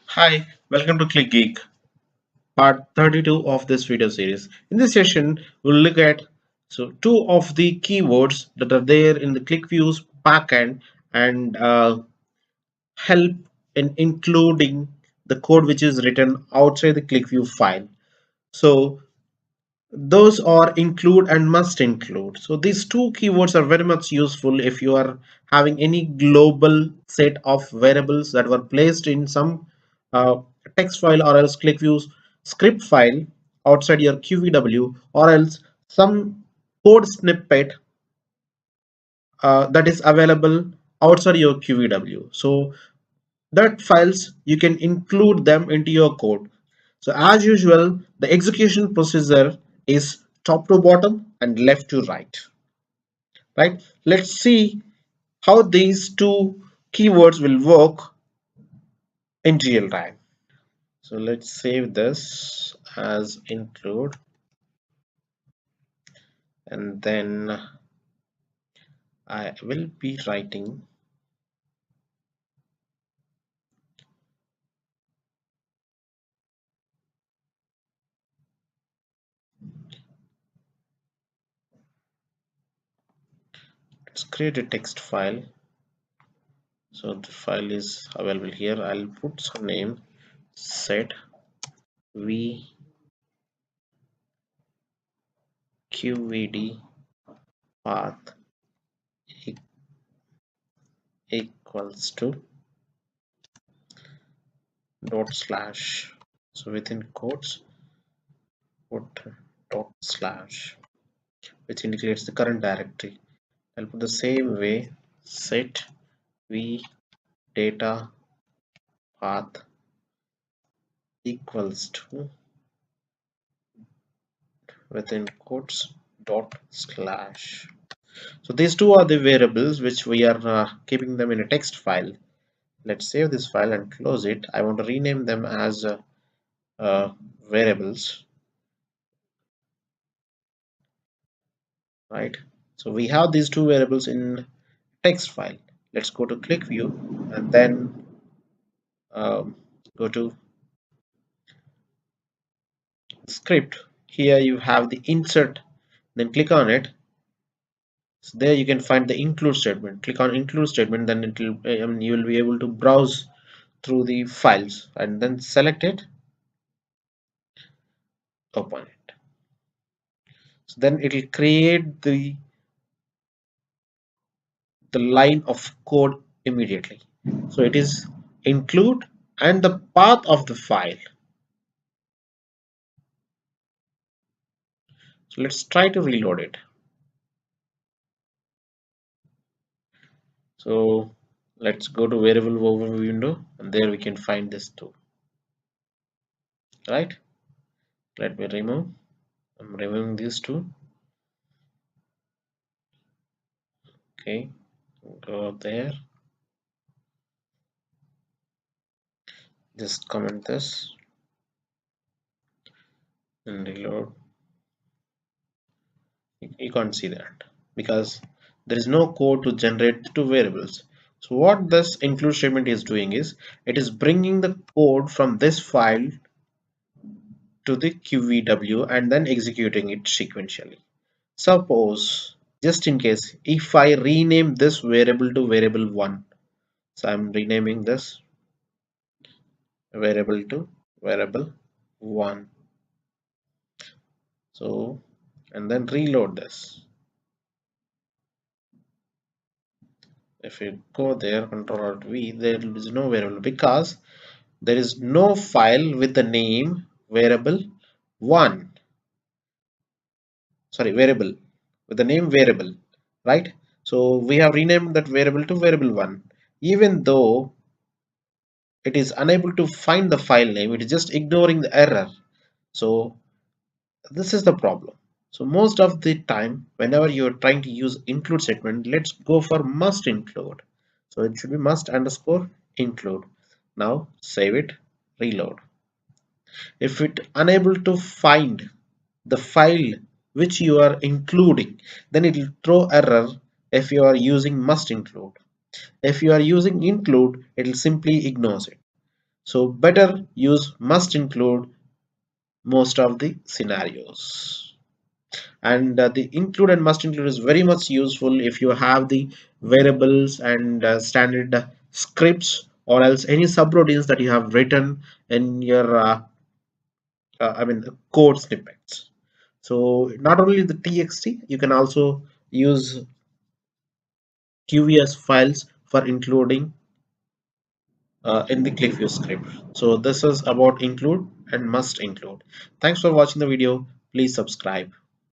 Hi, welcome to Qlikgeek, part 32 of this video series. In this session, we'll look at two of the keywords that are there in the Qlikview's backend and help in including the code which is written outside the Qlikview file. So those are include and must include. So these two keywords are very much useful if you are having any global set of variables that were placed in some uh, text file or else ClickView's script file outside your QVW, or else some code snippet that is available outside your QVW. So that files you can include them into your code. So as usual, the execution procedure is top to bottom and left to right. Let's see how these two keywords will work in real time. So let's save this as include, and then I will be writing let's create a text file. So the file is available here. I'll put some name, set v qvd path equals to dot slash, so within quotes put dot slash, which indicates the current directory. I'll put the same way, set v data path equals to within quotes dot slash. So these two are the variables which we are keeping them in a text file. Let's save this file and close it. I want to rename them as uh, variables, right? So we have these two variables in text file. Let's go to Qlikview and then go to script. Here you have the insert, then click on it. So there you can find the include statement. Click on include statement, then it will you will be able to browse through the files and then select it, open it. So then it will create the line of code immediately. So it is include and the path of the file. So let's try to reload it. So let's go to variable overview window, and there we can find this too, right? Let me remove. I'm removing these two. Okay, go there, just comment this and reload. You can't see that because there is no code to generate two variables. So what this include statement is doing is it is bringing the code from this file to the QVW and then executing it sequentially. Suppose, just in case, if I rename this variable to variable 1, so I'm renaming this variable to variable 1. So, and then reload this. If you go there, Control Alt V, there is no variable because there is no file with the name variable 1. Sorry, variable with the name variable, right? So we have renamed that variable to variable 1. Even though it is unable to find the file name, it is just ignoring the error. So this is the problem. So most of the time whenever you are trying to use include statement, let's go for must include. So it should be must underscore include. Now save it, reload. If it unable to find the file which you are including, then it will throw error if you are using must include. If you are using include, it will simply ignores it. So better use must include most of the scenarios. And the include and must include is very much useful if you have the variables and standard scripts, or else any subroutines that you have written in your code snippets. So not only the txt, you can also use qvs files for including in the Qlikview script. So this is about include and must include. Thanks for watching the video. Please subscribe.